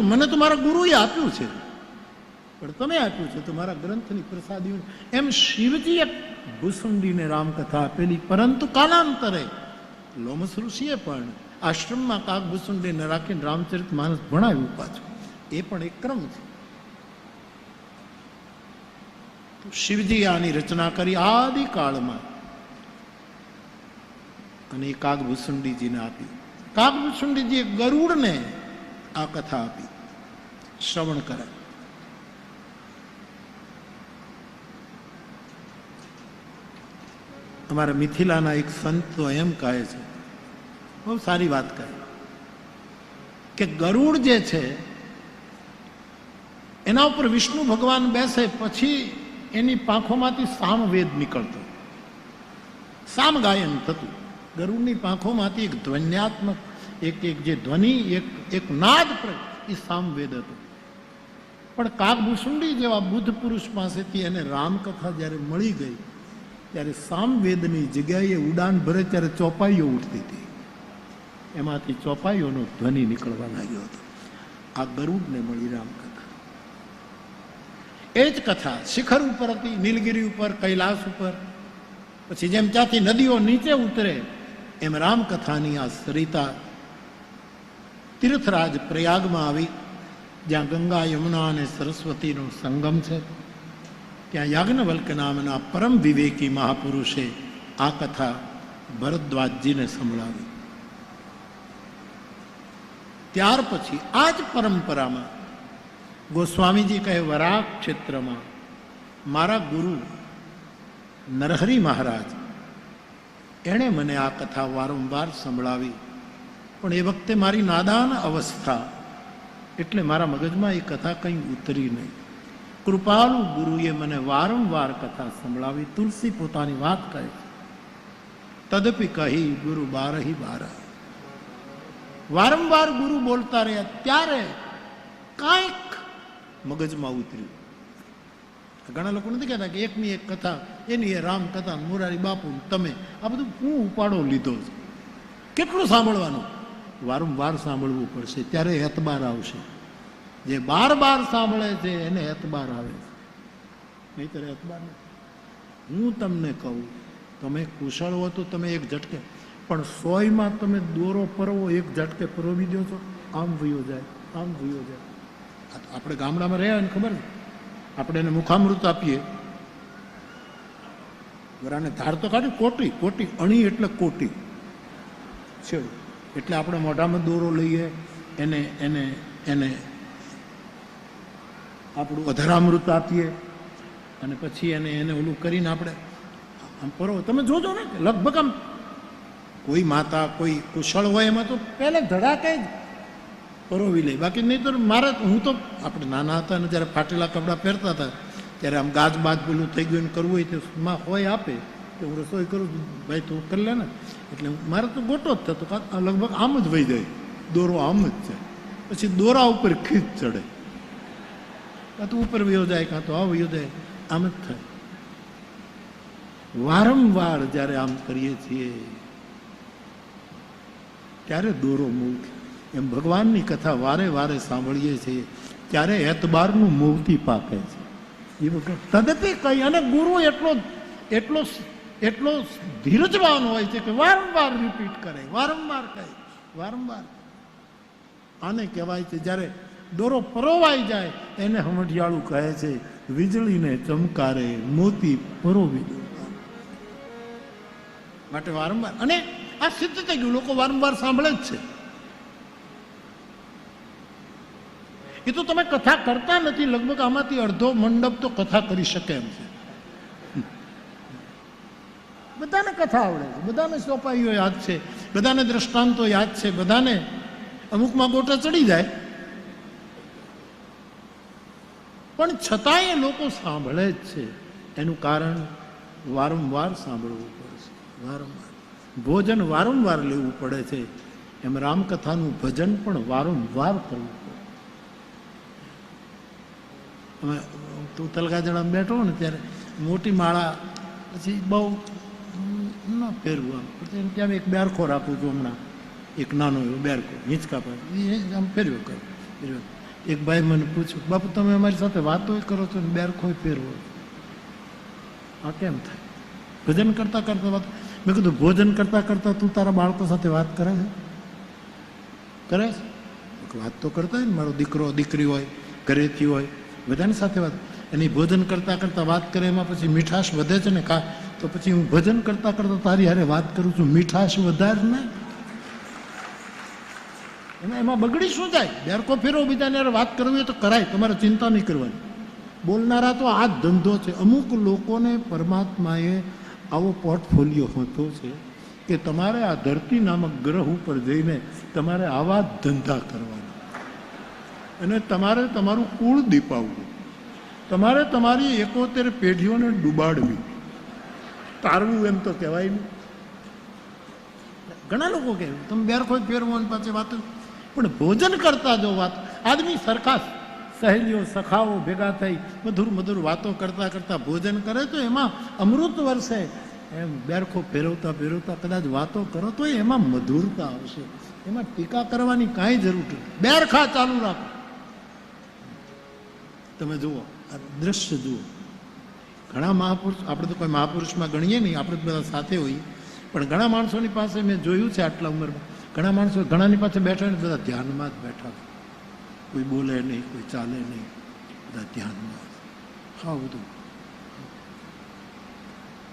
કે મને તો મારા ગુરુએ આપ્યું છે, પણ તમે આપ્યું છે તો મારા ગ્રંથની પ્રસાદી. એમ શિવજીએ ભૂસુંડીને રામકથા આપેલી, પરંતુ કાલાંતરે લોમસ ઋષિએ પણ આશ્રમમાં કાગ ભૂસુંડીને રાખીને રામચરિત માનસ ભણાવ્યું પાછું. એ પણ એક ક્રમ છે. શિવજીએ આની રચના કરી આદિકાળમાં અને એ કાગ ભૂસુંડીજીને આપી. કાગ ભૂસુંડીજીએ ગરુડને આ કથા આપી, શ્રવણ કરે. અમારા મિથિલાના એક સંત તો એમ કહે છે, બહુ સારી વાત કહે, કે ગરુડ જે છે એના ઉપર વિષ્ણુ ભગવાન બેસે પછી એની પાંખોમાંથી સામવેદ નીકળતો, સામ ગાયન થતું. ગરુડની પાંખોમાંથી એક ધ્વન્યાત્મક એક જે ધ્વનિ, એક નાદ, એ સામવેદ હતો. પણ કાગભૂસુંડી જેવા બુદ્ધ પુરુષ પાસેથી એને રામકથા જ્યારે મળી ગઈ ત્યારે સામવેદની જગ્યાએ ઉડાન ભરે ત્યારે ચોપાઈઓ ઉઠતી હતી, એમાંથી ચોપાઈઓનો ધ્વનિ નીકળવા લાગ્યો હતો. આ ગરુડને મળી રામકથા. એ જ કથા શિખર ઉપર હતી, નીલગિરી ઉપર, કૈલાસ ઉપર. પછી જેમ ત્યાંથી નદીઓ નીચે ઉતરે એમ રામકથાની આ સરિતા તીર્થરાજ પ્રયાગમાં આવી, જ્યાં ગંગા, યમુના અને સરસ્વતીનો સંગમ છે. ત્યાં યાજ્ઞવલ્ક નામના પરમ વિવેકી મહાપુરુષે આ કથા ભરદ્વાજજીને સંભળાવી. ત્યાર પછી આ જ પરંપરામાં ગોસ્વામીજી કહે, વરાહ ક્ષેત્રમાં મારા ગુરુ નરહરિ મહારાજ એણે મને આ કથા વારંવાર સંભળાવી. પણ એ વખતે મારી નાદાન અવસ્થા, એટલે મારા મગજમાં એ કથા કંઈ ઉતરી નહીં. કૃપાળુ ગુરુએ મને વારંવાર કથા સંભળાવી. તુલસી પોતાની વાત કહે છે, તદપી કહી ગુરુ બારહી બારા. વારંવાર ગુરુ બોલતા રહ્યા ત્યારે કાંઈક મગજમાં ઉતર્યું. ઘણા લોકો નથી કહેતા કે એકની એક કથા, એની એ રામ કથા, મોરારી બાપુ, તમે આ બધું હું ઉપાડો લીધો છે. કેટલું સાંભળવાનું? વારંવાર સાંભળવું પડશે, ત્યારે એતબાર આવશે. જે બાર બાર સાંભળે છે એને એતબાર આવે છે, નહીંતર એતબાર નથી. હું તમને કહું, તમે કુશળ હો તો તમે એક ઝટકે, પણ 100માં તમે દોરો પરવો એક ઝટકે પરોવી દો છો, આમ વયો જાય, આમ વયો જાય. આપણે ગામડામાં રહ્યા ને ખબર છે, આપણે એને મુખામૃત આપીએ, વરાને ધાર તો કાઢી, કોટી કોટી અણી એટલે કોટી છે, એટલે આપણે મોઢામાં દોરો લઈએ, એને એને એને આપણું અધરામૃત આપીએ અને પછી એને એને ઓલું કરીને આપણે આમ પરો. તમે જોજો ને લગભગ આમ કોઈ માતા, કોઈ કુશળ હોય એમાં તો પહેલાં ધડાકે જ પરોવી લે, બાકી નહીં તો મારે, હું તો આપણે નાના હતા ને જ્યારે ફાટેલા કપડાં પહેરતા હતા ત્યારે આમ ગાજ બાજ પેલું થઈ ગયું ને કરવું હોય તો માં હોય આપે કે હું રસોઈ કરું, ભાઈ તું કરી લે ને. એટલે મારે તો ગોટો જ થતો, લગભગ આમ જ વહી જાય, દોરો આમ જ છે. પછી દોરા ઉપર ખીચ ચડે, કાં તો ઉપર વયો જાય, કાં તો આ વયો જાય, આમ જ થાય. વારંવાર જ્યારે આમ કરીએ છીએ ત્યારે દોરો મૂક. એમ ભગવાનની કથા વારે વારે સાંભળીએ છીએ ત્યારે એતબારનું મૂર્તિ પાકે છે. એ વખત તદપી કઈ, અને ગુરુ એટલો એટલો એટલો ધીરજવાન હોય છે કે વારંવાર રિપીટ કરે, વારંવાર કહે, વારંવાર. આને કહેવાય છે જ્યારે દોરો પરોવાઈ જાય એને હમઢિયાળું કહે છે, વીજળીને ચમકારે મોતી પરોવી દો. માટે વારંવાર, અને આ સિદ્ધ થઈ ગયું, લોકો વારંવાર સાંભળે જ છે. એ તો તમે કથા કરતા નથી, લગભગ આમાંથી અડધો મંડપ તો કથા કરી શકે એમ છે. બધાને કથા આવડે છે, બધાને ચોપાઈઓ યાદ છે, બધાને દ્રષ્ટાંતો યાદ છે, બધાને અમુકમાં ગોટા ચડી જાય, પણ છતાંય લોકો સાંભળે જ છે. એનું કારણ વારંવાર સાંભળવું પડે છે, વારંવાર ભોજન વારંવાર લેવું પડે છે. એમ રામકથાનું ભજન પણ વારંવાર કરવું પડે. અમે તું તલગાજડામાં બેઠો ને ત્યારે મોટી માળા પછી બહુ ન ફેરવું, આમ પછી ત્યાં એક બેરખો રાખું છું હમણાં, એક નાનો એવો બેરખો હિંચકા પર આમ ફેરવ્યો કરું. એક ભાઈ મને પૂછ્યું, બાપુ તમે અમારી સાથે વાતો કરો છો ને બેરખોય ફેરવો, આ કેમ થાય? ભજન કરતા કરતા વાત. મેં કીધું ભોજન કરતા કરતા તું તારા બાળકો સાથે વાત કરે છે? કરે છે? વાત તો કરતા હોય ને, મારો દીકરો દીકરી હોય, ઘરેથી હોય, બધાની સાથે વાત. એની ભોજન કરતા કરતા વાત કરે એમાં પછી મીઠાશ વધે છે ને કા, તો પછી હું ભજન કરતા કરતા તારી હારે વાત કરું છું, મીઠાશ વધારે ને એમાં બગડી શું જાય? બેરકો ફેરવો, બીજાને હારે વાત કરવી હોય તો કરાય, તમારે ચિંતા નહીં કરવાની. બોલનારા તો આ જ ધંધો છે. અમુક લોકોને પરમાત્માએ આવો પોર્ટફોલિયો હોતો છે કે તમારે આ ધરતી નામક ગ્રહ ઉપર જઈને તમારે આવા જ ધંધા કરવાના, અને તમારે તમારું કુળ દીપાવવું, તમારે તમારી 71 પેઢીઓને ડૂબાડવી, તારવું એમ તો કહેવાય નહીં. ઘણા લોકો કહે તમે બેરખો ફેરવો અને પાછી વાત, પણ ભોજન કરતા જો વાત, આદમી સરખા સહેલીઓ સખાઓ ભેગા થઈ મધુર મધુર વાતો કરતા કરતા ભોજન કરે તો એમાં અમૃત વરસે. એમ બેરખો ફેરવતા ફેરવતા કદાચ વાતો કરો તો એમાં મધુરતા આવશે, એમાં ટીકા કરવાની કાંઈ જરૂર નથી. બેરખા ચાલુ રાખો. તમે જુઓ આ દ્રશ્ય જુઓ, ઘણા મહાપુરુષ, આપણે તો કોઈ મહાપુરુષમાં ગણીએ નહીં, આપણે તો બધા સાથે હોઈએ, પણ ઘણા માણસોની પાસે મેં જોયું છે આટલા ઉંમરમાં, ઘણા માણસો ઘણાની પાસે બેઠા ને બધા ધ્યાનમાં જ બેઠા, કોઈ બોલે નહીં, કોઈ ચાલે નહીં, બધા ધ્યાનમાં. હા બધું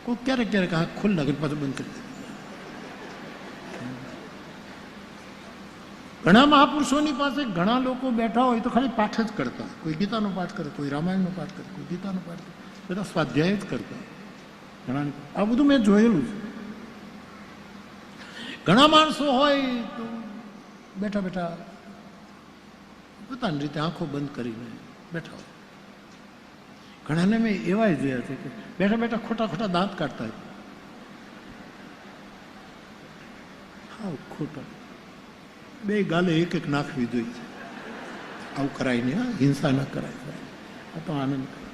કોઈ ક્યારેક ક્યારેક આંખ ખુલ્લા કરી પાછું બંધ કરી દે. ઘણા મહાપુરુષોની પાસે ઘણા લોકો બેઠા હોય તો ખાલી પાઠ જ કરતા, કોઈ ગીતાનો પાઠ કરે, કોઈ રામાયણનો પાઠ કરે, કોઈ ગીતાનો પાઠ કરે, બધા સ્વાધ્યાય જ કરતા ઘણા. આ બધું મેં જોયેલું છે. ઘણા માણસો હોય તો બેઠા બેઠા પોતાની રીતે આંખો બંધ કરીને બેઠા હોય. ઘણાને મેં એવા જોયા છે કે બેઠા બેઠા ખોટા ખોટા દાંત કાઢતા હોય. હા ખોટા, બે ગાલે એક એક નાખવી જોઈએ. આવું કરાય નહીં, હા હિંસા ન કરાય, આ તો આનંદ કરાય.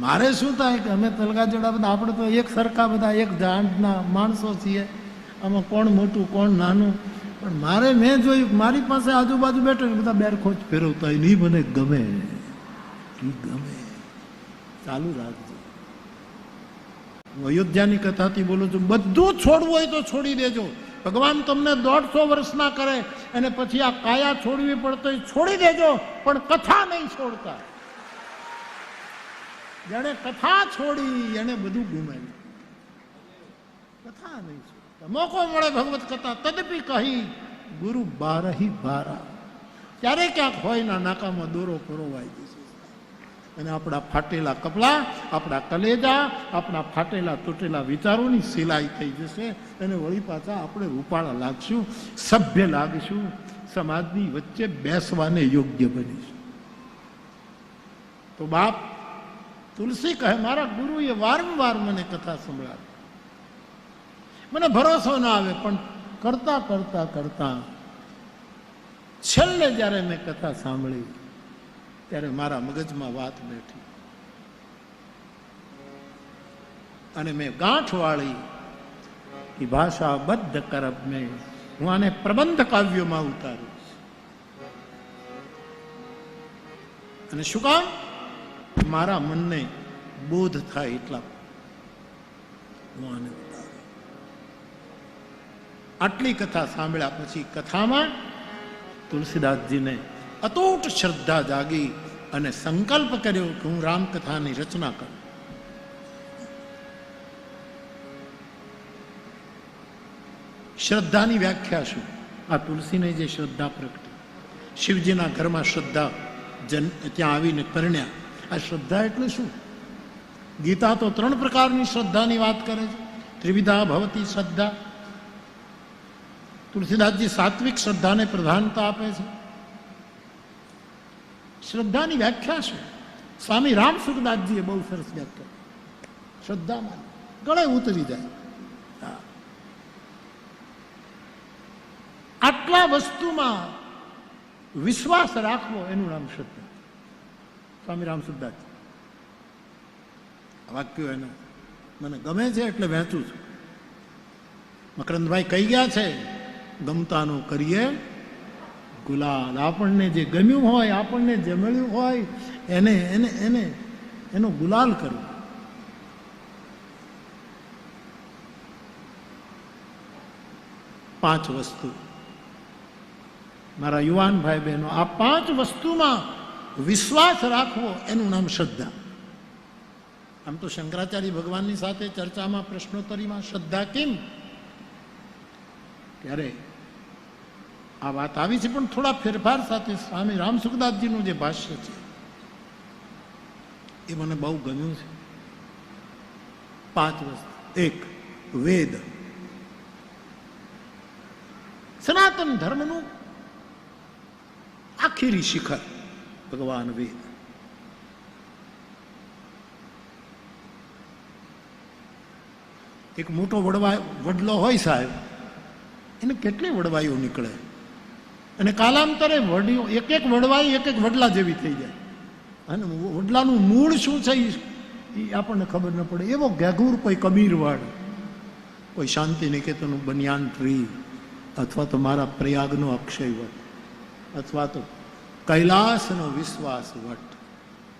મારે શું થાય કે અમે તલગાજોડા બધા, આપણે તો એક સરખા બધા એક જાણના માણસો છીએ, આમાં કોણ મોટું કોણ નાનું. પણ મારે મેં જોયું મારી પાસે આજુબાજુ બેઠો બધા બેરખો જ ફેરવતા હોય, નહીં મને ગમે, ગમે. ચાલુ રાખજો. હું અયોધ્યાની કથાથી બોલું છું, બધું છોડવું હોય તો છોડી દેજો. ભગવાન તમને 150 વર્ષના કરે અને પછી આ કાયા છોડવી પડતો છોડી દેજો, પણ કથા નહીં છોડતા. જેને કથા છોડી એને બધું ગુમાવ્યું. કથા નહીં છોડતા. મોકો મળે ભગવત કથા તદપી કહી ગુરુ બારહી બારા. ત્યારે ક્યાંક હોય ના નાકામાં દોરો પરોવાઈ જશે, અને આપણા ફાટેલા કપડા, આપણા કલેજા, આપણા ફાટેલા તૂટેલા વિચારોની સિલાઈ થઈ જશે, અને વળી પાછા આપણે રૂપાળા લાગશું, સભ્ય લાગશું, સમાજની વચ્ચે બેસવાને યોગ્ય બનીશું. તો બાપ તુલસી કહે મારા ગુરુએ વારંવાર મને કથા સંભળાવી, મને ભરોસો ના આવે, પણ કરતા કરતા કરતા છેલ્લે જ્યારે મેં કથા સાંભળી ત્યારે મારા મગજમાં વાત બેઠી અને મેં ગાંઠ વાળી કે ભાષા બદ્ધ કરબ મેં હું આને પ્રબંધ કાવ્યોમાં ઉતારું. અને શું કામ? મારા મનને બોધ થાય એટલા હું આને ઉતારું. આટલી કથા સાંભળ્યા પછી કથામાં તુલસીદાસજીને અતૂટ શ્રદ્ધા જાગી અને સંકલ્પ કર્યો કે હું રામકથાની રચના કરું. શ્રદ્ધાની વ્યાખ્યા શું? આ તુલસીને જે શ્રદ્ધા પ્રગટી, શિવજીના ઘરમાં શ્રદ્ધા ત્યાં આવીને પરણ્યા. આ શ્રદ્ધા એટલે શું? ગીતા તો 3 પ્રકારની શ્રદ્ધાની વાત કરે છે. ત્રિવિધા ભવતી શ્રદ્ધા. તુલસીદાસજી સાત્વિક શ્રદ્ધાને પ્રધાનતા આપે છે. શ્રદ્ધાની વ્યાખ્યા શું? સ્વામી રામ સુખદાસજીએ બહુ સરસ વ્યાખ્યા. શ્રદ્ધામાં ગળે ઉતરી જાય. આટલા વસ્તુમાં વિશ્વાસ રાખવો એનું નામ શ્રદ્ધા. સ્વામી રામ સુખદાસજી વાક્યો એના મને ગમે છે એટલે વહેંચું છું. મકરંદભાઈ કહી ગયા છે, ગમતાનો કરીએ ગુલાલ. આપણને જે ગમ્યું હોય, આપણને જે મળ્યું હોય એને એને એને એનો ગુલાલ કરવો. પાંચ વસ્તુ મારા યુવાન ભાઈ બહેનો, આ પાંચ વસ્તુમાં વિશ્વાસ રાખવો એનું નામ શ્રદ્ધા. આમ તો શંકરાચાર્ય ભગવાનની સાથે ચર્ચામાં પ્રશ્નોત્તરીમાં શ્રદ્ધા કેમ, ત્યારે આ વાત આવી છે, પણ થોડા ફેરફાર સાથે. સ્વામી રામસુખદાસજીનું જે ભાષ્ય છે એ મને બહુ ગમ્યું છે. પાંચ વસ્તુ. એક, વેદ. સનાતન ધર્મનું આખરી શિખર ભગવાન વેદ. એક મોટો વડલો હોય સાહેબ, એને કેટલી વડવાઈઓ નીકળે, અને કાલાંતરે વડીઓ એક એક વડવાઈ એક એક વડલા જેવી થઈ જાય, અને વડલાનું મૂળ શું છે એ આપણને ખબર ન પડે. એવો ઘેઘૂર કોઈ કબીરવાડ, કોઈ શાંતિ નિકેતનનું બનિયાન ટ્રી, અથવા તો મારા પ્રયાગનો અક્ષય વટ, અથવા તો કૈલાસનો વિશ્વાસ વટ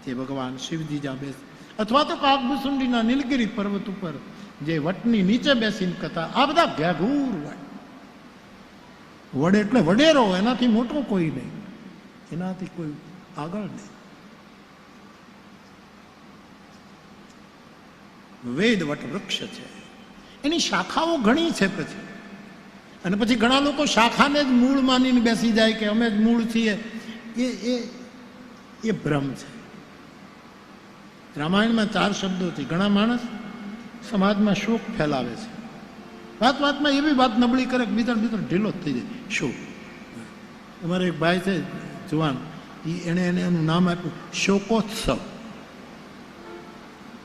જે ભગવાન શિવજી જ્યાં બેસે, અથવા તો કાગભૂસુંડીના નીલગિરી પર્વત ઉપર જે વટની નીચે બેસીને કથા. આ બધા ઘેઘૂર વટ. વડ એટલે વડેરો, એનાથી મોટો કોઈ નહીં, એનાથી કોઈ આગળ નહીં. વેદ વટ વૃક્ષ છે, એની શાખાઓ ઘણી છે. પછી અને પછી ઘણા લોકો શાખાને જ મૂળ માનીને બેસી જાય કે અમે જ મૂળ છીએ. એ ભ્રમ છે. રામાયણમાં 4 શબ્દો છે. ઘણા માણસ સમાજમાં શોક ફેલાવે છે, વાત વાતમાં એવી વાત નબળી કરે કે બીજા ઢીલો જ થઈ જાય. શોક. અમારે એક ભાઈ છે જુવાન, એને એનું નામ આપ્યું શોકોત્સવ.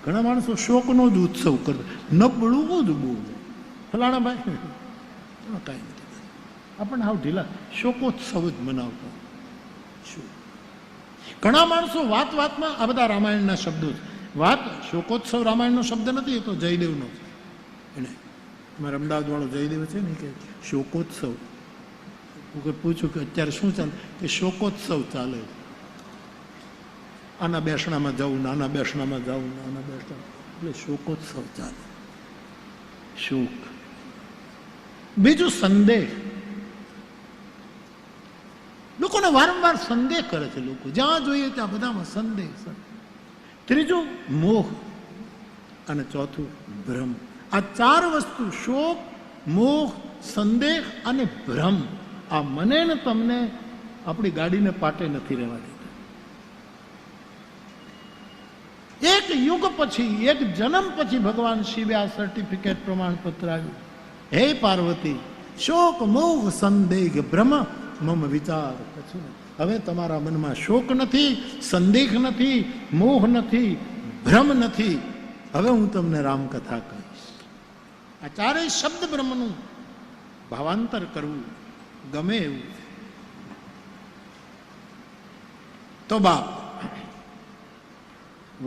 ઘણા માણસો શોકનો જ ઉત્સવ કરે, નબળું જ બહુ ફલાણા ભાઈ કાંઈ નથી, આપણને હાવ ઢીલા શોકોત્સવ જ મનાવતો. શું ઘણા માણસો વાત વાતમાં આ બધા રામાયણના શબ્દો છે. વાત શોકોત્સવ રામાયણનો શબ્દ નથી, એ તો જયદેવનો છે. એને અમારા અમદાવાદ વાળો જયદેવ છે ને કે શોકોત્સવ. હું પૂછું કે અત્યારે શું ચાલે, કે શોકોત્સવ ચાલે. આના બેસણામાં જવું, નાના બેસણામાં જવું, નાના બેસણા, એટલે શોકોત્સવ ચાલે. શોક. બીજું સંદેહ. લોકોને વારંવાર સંદેહ કરે છે. લોકો જ્યાં જોઈએ ત્યાં બધામાં સંદેહ. ત્રીજું મોહ, અને ચોથું ભ્રમ. આ 4 વસ્તુ, શોક, મોહ, સંદેહ અને ભ્રમ, આ મને ને તમને આપણી ગાડીને પાટે નથી રહેવા દેતા. એક યુગ પછી, એક જન્મ પછી ભગવાન શિવે આ સર્ટિફિકેટ પ્રમાણપત્ર આવ્યું. હે પાર્વતી, શોક મોહ સંદેહ ભ્રમ મમ વિચાર. પછી હવે તમારા મનમાં શોક નથી, સંદેહ નથી, મોહ નથી, ભ્રમ નથી. હવે હું તમને રામકથા કહીશ. આ 4 શબ્દ બ્રહ્મનું ભાવાંતર કરવું ગમે એવું. તો બાપ,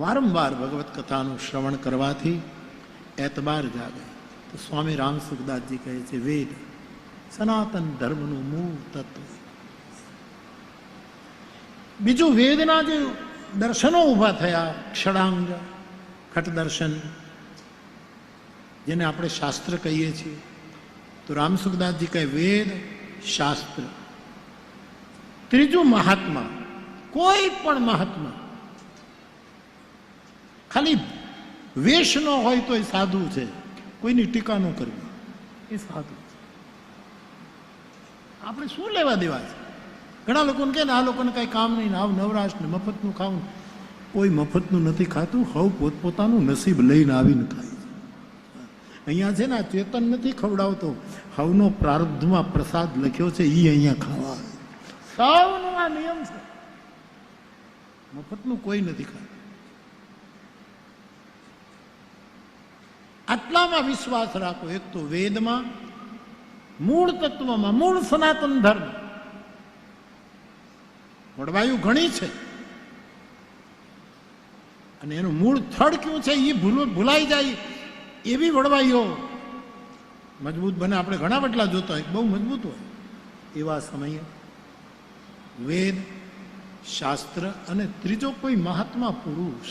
વારંવાર ભગવત કથાનું શ્રવણ કરવાથી એતબાર જાગે. તો સ્વામી રામસુખદાસજી કહે છે, વેદ સનાતન ધર્મનું મૂળ તત્વ. બીજું, વેદના જે દર્શનો ઊભા થયા, ક્ષણાંગ, ખટ દર્શન, જેને આપણે શાસ્ત્ર કહીએ છીએ, તો રામસુખદાસજી કહે વેદ શાસ્ત્ર. ત્રીજું, મહાત્મા. કોઈ પણ મહાત્મા ખાલી વેશ ન હોય તો એ સાધુ છે, કોઈની ટીકા ન કરવી, એ સાધુ છે. આપણે શું લેવા દેવા છે? ઘણા લોકોને કહે ને આ લોકોને કઈ કામ નહીં, આવ નવરાશ ને મફતનું ખાવું. કોઈ મફતનું નથી ખાતું, હવ પોતપોતાનું નસીબ લઈને આવીને ખાય. અહીંયા છે ને આ ચેતન નથી ખવડાવતો, હવનો પ્રારબ્ધમાં પ્રસાદ લખ્યો છે, એ અહીંયા ખાવા. સૌનો આ નિયમ છે, મફતનું કોઈ નથી ખાતું. આટલામાં વિશ્વાસ રાખો. એક તો વેદમાં, મૂળ તત્વમાં, મૂળ સનાતન ધર્મ. વડવાયું ઘણી છે અને એનું મૂળ થડ ક્યું છે એ ભૂલાઈ જાય એવી વડવાઈઓ મજબૂત બને. આપણે ઘણા વડલા જોતા હોય બહુ મજબૂત હોય, એવા સમયે વેદ, શાસ્ત્ર અને ત્રીજો કોઈ મહાત્મા પુરુષ,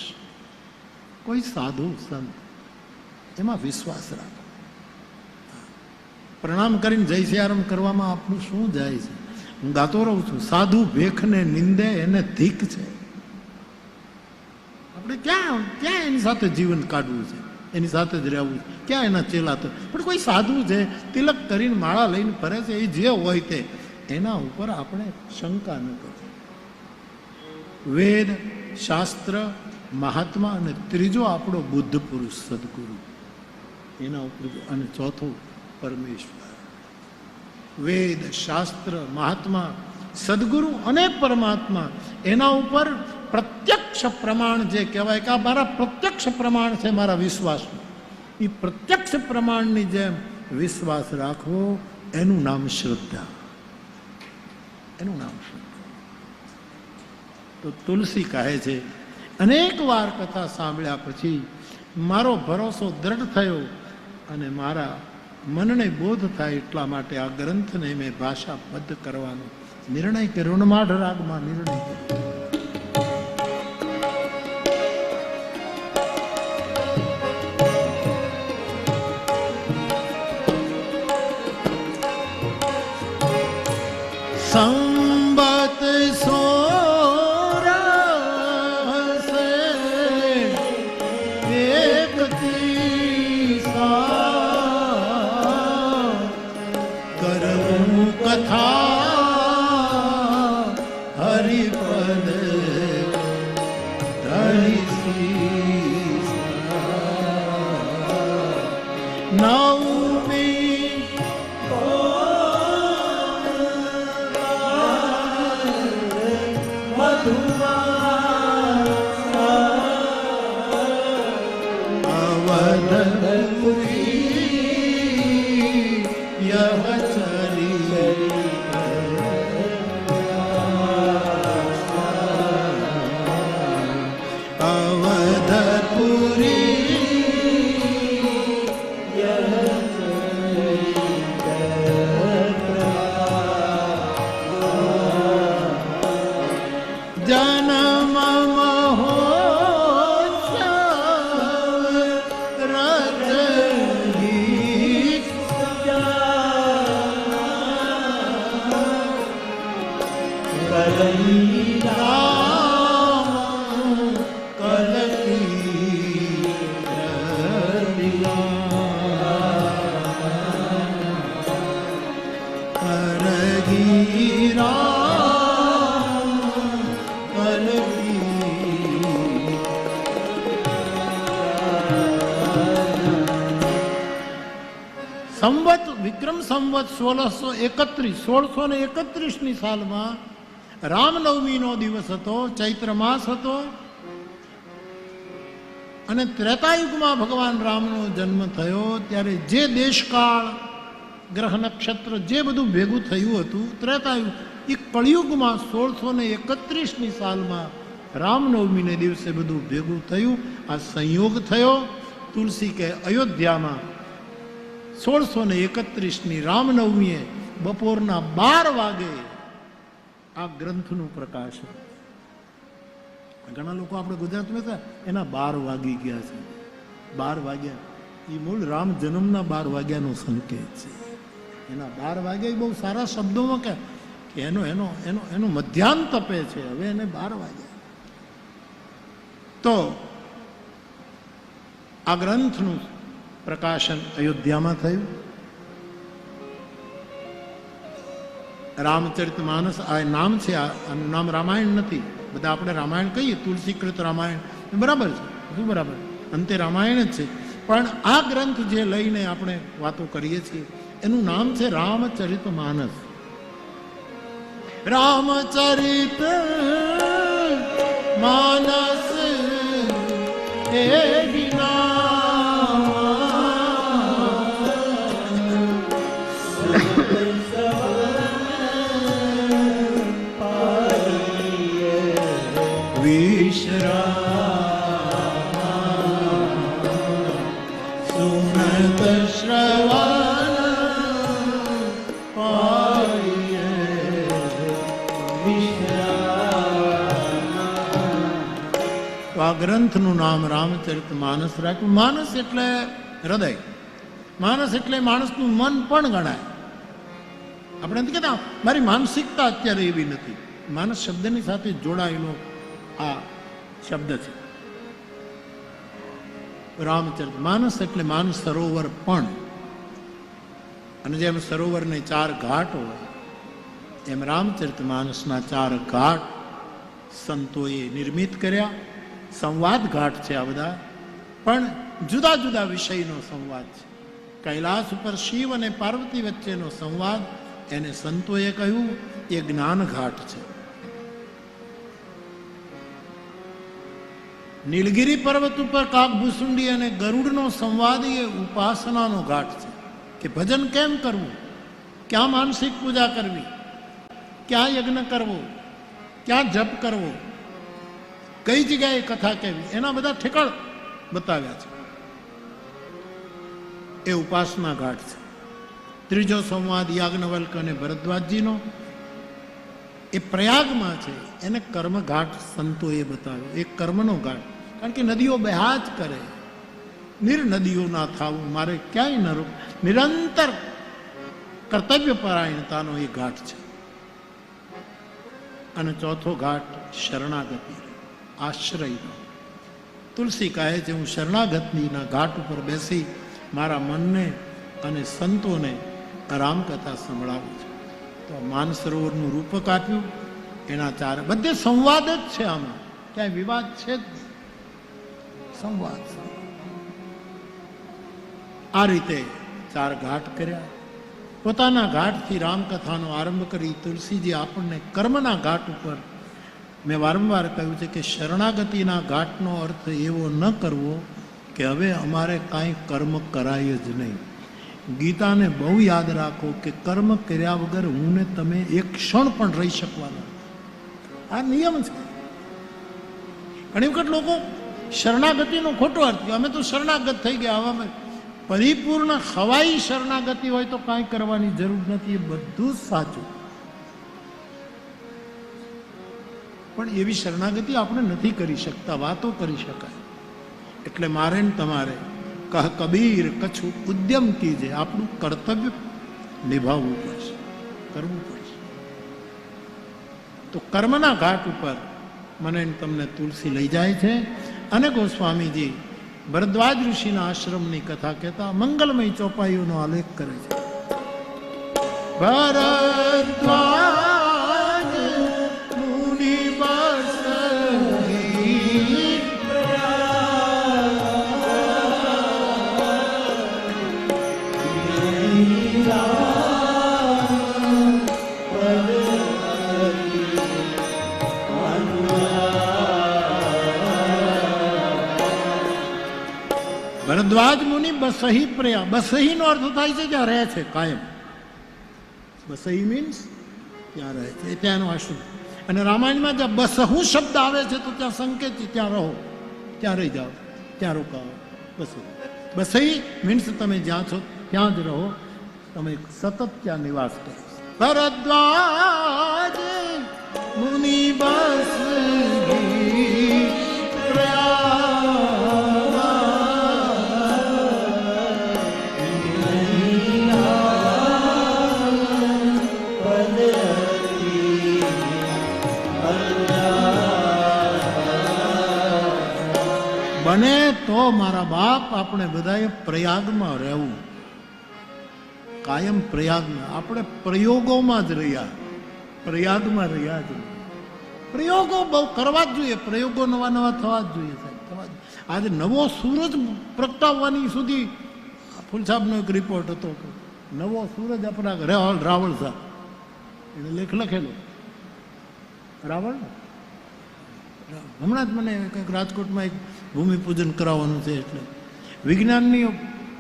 કોઈ સાધુ સંત, એમાં વિશ્વાસ રાખો. પ્રણામ કરીને જય સિયારામ કરવામાં આપણું શું જાય છે? હું ગાતો રહું છું, સાધુ ભેખને નિંદે એને ધીક છે. આપણે ક્યાં ક્યાં એની સાથે જીવન કાઢવું છે, એની સાથે જ રહેવું છે, ક્યાં એના ચેલા તો. પણ કોઈ સાધુ છે, તિલક કરીને માળા લઈને ફરે છે, એ જે હોય તે, એના ઉપર આપણે શંકા ન કરવી. વેદ, શાસ્ત્ર, મહાત્મા અને ત્રીજો આપણો બુદ્ધ પુરુષ સદગુરુ, એના ઉપર. અને ચોથો પરમેશ્વર. વેદ, શાસ્ત્ર, મહાત્મા, સદગુરુ અને પરમાત્મા, એના ઉપર પ્રત્યક્ષ પ્રમાણ જે કહેવાય કે આ મારા પ્રત્યક્ષ પ્રમાણ છે મારા વિશ્વાસનું, એ પ્રત્યક્ષ પ્રમાણની જેમ વિશ્વાસ રાખવો, એનું નામ શ્રદ્ધા, એનું નામ શ્રદ્ધા. તો તુલસી કહે છે, અનેક વાર કથા સાંભળ્યા પછી મારો ભરોસો દ્રઢ થયો અને મારા મનને બોધ થાય, એટલા માટે આ ગ્રંથને મેં ભાષાબદ્ધ કરવાનો નિર્ણય કર્યો. માઢ રાગમાં નિર્ણય કર્યો. સંબત સોરસે એકતી કરવું કથા હરિપદ ધરિસી નવમી સંવત વિક્રમ સંવત 1631 સાલમાં રામનવમીનો દિવસ હતો, ચૈત્ર માસ હતો અને ત્રેતાયુગમાં ભગવાન રામનો જન્મ થયો. ત્યારે જે દેશકાળ, ગ્રહ નક્ષત્ર જે બધું ભેગું થયું હતું ત્રેતાયુગ, એ કળિયુગમાં 1631 સાલમાં રામનવમીને દિવસે બધું ભેગું થયું. આ સંયોગ થયો. તુલસી કે અયોધ્યામાં 1631 રામનવમીએ બપોરના 12 વાગે આ ગ્રંથનું પ્રકાશન. ઘણા લોકો આપણે ગુજરાતમાં હતા, એના 12 વાગી ગયા છે. 12 વાગ્યા એ મૂળ રામ જન્મના 12 વાગ્યાનો સંકેત છે. એના 12 વાગ્યા બહુ સારા શબ્દોમાં કે એનો એનો એનો એનો મધ્યાહન તપે છે. હવે એને 12 વાગ્યા. તો આ ગ્રંથનું પ્રકાશન અયોધ્યામાં થયું. રામચરિત માનસ આ નામ છે, આનું નામ રામાયણ નથી. બધા આપણે રામાયણ કહીએ, તુલસીકૃત રામાયણ બરાબર છે, શું બરાબર, અંતે રામાયણ જ છે. પણ આ ગ્રંથ જે લઈને આપણે વાતો કરીએ છીએ એનું નામ છે રામચરિત માનસ. રામચરિત માનસ એ સુનત શ્રવણ પાય વિશ્રામ તો આ ગ્રંથનું નામ રામચરિત માનસ રાખ્યું. માનસ એટલે હૃદય, માનસ એટલે માણસનું મન પણ ગણાય. આપણે નથી કહેતા મારી માનસિકતા અત્યારે એવી નથી. માનસ શબ્દની સાથે જોડાયેલો આ શબ્દ છે રામચરિત માનસ એટલે માનસ સરોવર પણ. અને જેમ સરોવરને 4 ઘાટ હોય એમ રામચરિત માનસના 4 ઘાટ સંતોએ નિર્મિત કર્યા. સંવાદ ઘાટ છે આ બધા, પણ જુદા જુદા વિષયનો સંવાદ છે. કૈલાસ ઉપર શિવ અને પાર્વતી વચ્ચેનો સંવાદ એને સંતોએ કહ્યું એ જ્ઞાન ઘાટ છે. નીલગિરી પર્વત ઉપર કાગભૂસુંડી અને ગરુડનો સંવાદ એ ઉપાસનાનો ઘાટ છે કે ભજન કેમ કરવું, ક્યાં માનસિક પૂજા કરવી, ક્યાં યજ્ઞ કરવો, ક્યાં જપ કરવો, કઈ જગ્યાએ કથા કહેવી, એના બધા ઠેકાણ બતાવ્યા છે. એ ઉપાસના ઘાટ છે. ત્રીજો સંવાદ યાજ્ઞવલ્ક અને ભરદ્વાજજીનો એ પ્રયાગમાં છે, એને કર્મઘાટ સંતોએ બતાવ્યો. એ કર્મનો ઘાટ, કારણ કે નદીઓ બહા જ કરે, નિર્નદીઓ ના થાવું, મારે ક્યાંય ન નિરંતર કર્તવ્ય પરાયણતાનો એ ઘાટ છે. અને ચોથો ઘાટ શરણાગતિ, આશ્રયનો. તુલસી કહે છે હું શરણાગતિના ઘાટ ઉપર બેસી મારા મનને અને સંતોને રામકથા સંભળાવું છું. તો માનસરોવરનું રૂપક આપ્યું, એના 4 બધે સંવાદ જ છે. આમાં ક્યાંય વિવાદ છે જ નહીં, સંવાદ. આ રીતે 4 ઘાટ કર્યા. પોતાના ઘાટથી રામકથાનો આરંભ કરી તુલસીજી આપણને કર્મના ઘાટ ઉપર, મેં વારંવાર કહ્યું છે કે શરણાગતિના ઘાટનો અર્થ એવો ન કરવો કે હવે અમારે કાંઈ કર્મ કરાય જ નહીં. ગીતાને બહુ યાદ રાખો કે કર્મ કર્યા વગર હું ને તમે એક ક્ષણ પણ રહી શકવાના. આ નિયમ છે. ઘણી વખત લોકો શરણાગતિનો ખોટો અર્થ, અમે તો શરણાગત થઈ ગયા, હવે પરિપૂર્ણ હવાઈ શરણાગતિ હોય તો કાંઈ કરવાની જરૂર નથી. એ બધું જ સાચું, પણ એવી શરણાગતિ આપણે નથી કરી શકતા, વાતો કરી શકાય. એટલે મારે ને તમારે કહ કબીર કછું ઉદ્યમ કીજે, આપણું કર્તવ્ય નિભાવવું પડશે, કરવું પડશે. તો કર્મના ઘાટ ઉપર મને તમને તુલસી લઈ જાય છે. અને ગોસ્વામીજી ભરદ્વાજ ઋષિના આશ્રમની કથા કહેતા મંગલમય ચોપાઈઓનો આલેખ કરે છે. ભરદ્વાજ મુનિ ભરદ્વાજ મુનિ બસહી પ્રયા. બસહી નો અર્થ થાય છે જ્યાં રહે છે કાયમ. બસહી મીન્સ ત્યાં રહે છે, ત્યાંનો આશ્રમ. અને રામાયણમાં જ્યાં બસહુ શબ્દ આવે છે તો ત્યાં સંકેત છે, ત્યાં રહો, ત્યાં રહી જાઓ, ત્યાં રોકાવો. બસહુ બસહી મીન્સ તમે જ્યાં છો ત્યાં જ રહો, તમે સતત ત્યાં નિવાસ કરો. ભરદ્વાજ મુનિ બસહી પ્રયા. બને તો મારા બાપ આપણે બધાએ પ્રયાગમાં રહેવું, કાયમ પ્રયાગમાં. આપણે પ્રયોગોમાં જ રહ્યા, પ્રયાગમાં રહ્યા જ. પ્રયોગો બહુ કરવા જ જોઈએ, પ્રયોગો નવા નવા થવા જ જોઈએ સાહેબ, થવા જ. આજે નવો સૂરજ પ્રગટાવવાની સુધી ફૂલસાબનો એક રિપોર્ટ હતો કે નવો સૂરજ આપણા રાવળ સાહેબ એને લેખ લખેલો. રાવળ હમણાં જ મને કંઈક રાજકોટમાં એક ભૂમિપૂજન કરાવવાનું છે, એટલે વિજ્ઞાનની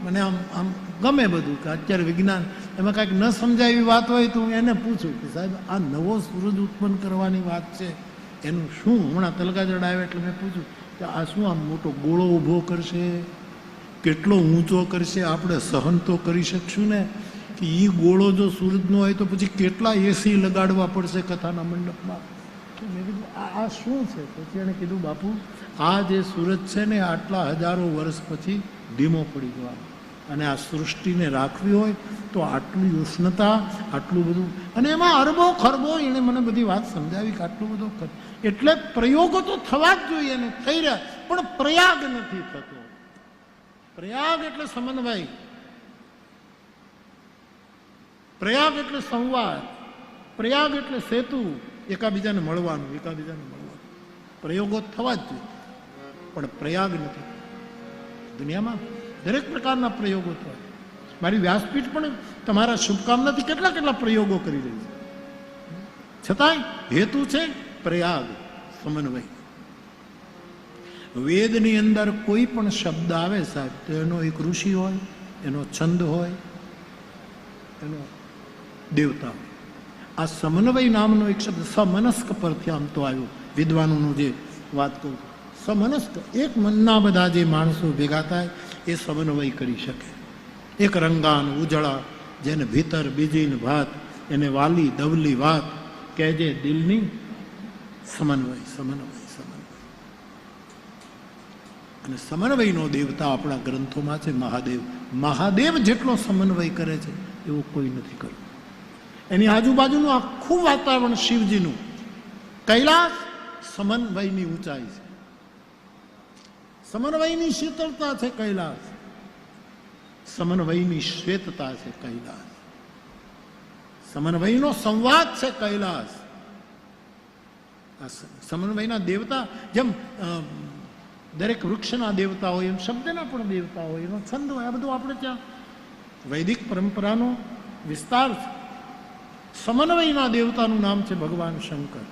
મને આમ ગમે બધું કે અત્યારે વિજ્ઞાન એમાં કાંઈક ન સમજાય એવી વાત હોય તો હું એને પૂછું કે સાહેબ આ નવો સૂરજ ઉત્પન્ન કરવાની વાત છે, એનું શું? હમણાં તલગાજડ આવે એટલે મેં પૂછ્યું કે આ શું આમ મોટો ગોળો ઊભો કરશે, કેટલો ઊંચો કરશે, આપણે સહન તો કરી શકશું ને? કે એ ગોળો જો સૂરજનો હોય તો પછી કેટલા એસી લગાડવા પડશે કથાના મંડપમાં, મેં કીધું આ શું છે? પછી એણે કીધું, બાપુ આ જે સૂરજ છે ને આટલા હજારો વર્ષ પછી ધીમો પડી જવાનો, અને આ સૃષ્ટિને રાખવી હોય તો આટલી ઉષ્ણતા, આટલું બધું, અને એમાં અરબો ખરબો, એણે મને બધી વાત સમજાવી કે આટલું બધું એટલે પ્રયોગો તો થવા જ જોઈએ ને થઈ રહ્યા, પણ પ્રયાગ નથી થતો. પ્રયાગ એટલે સમન્વય, પ્રયાગ એટલે સંવાદ, પ્રયાગ એટલે સેતુ, એકાબીજાને મળવાનું, એકાબીજાને મળવાનું. પ્રયોગો થવા જ જોઈએ પણ પ્રયાગ નથી. દુનિયામાં દરેક પ્રકારના પ્રયોગો થાય. મારી વ્યાસપીઠ પણ તમારા શુભકામનાથી કેટલા કેટલા પ્રયોગો કરી રહી છે, છતાંય હેતુ છે પ્રયાગ, સમન્વય. વેદની અંદર કોઈ પણ શબ્દ આવે સાહેબ તો એનો એક ઋષિ હોય, એનો છંદ હોય, એનો દેવતા હોય. આ સમન્વય નામનો એક શબ્દ સમનસ્ક પરથી આમ તો આવ્યો. વિદ્વાનોનું જે વાત કહું, સમનસ્ક, એક મનના બધા જે માણસો ભેગા થાય એ સમન્વય કરી શકે. એક રંગાન ઉજળા, જેને ભીતર બીજીને ભાત, એને વાલી દવલી વાત કહેજે દિલની. સમન્વય, સમન્વય, સમન્વય. અને સમન્વયનો દેવતા આપણા ગ્રંથોમાં છે મહાદેવ. મહાદેવ જેટલો સમન્વય કરે છે એવું કોઈ નથી કર્યું. એની આજુબાજુનું આખું વાતાવરણ શિવજીનું, કૈલાસ સમન્વયની ઊંચાઈ છે, સમન્વયની શીતળતા છે કૈલાસ, સમન્વયની શ્વેતતા છે કૈલાસ, સમન્વયનો સંવાદ છે કૈલાસ. આ સમન્વયના દેવતા, જેમ દરેક વૃક્ષના દેવતા હોય એમ શબ્દના પણ દેવતા હોય, એનો છંદ હોય. આ બધું આપણે ત્યાં વૈદિક પરંપરાનો વિસ્તાર છે. સમન્વયના દેવતાનું નામ છે ભગવાન શંકર.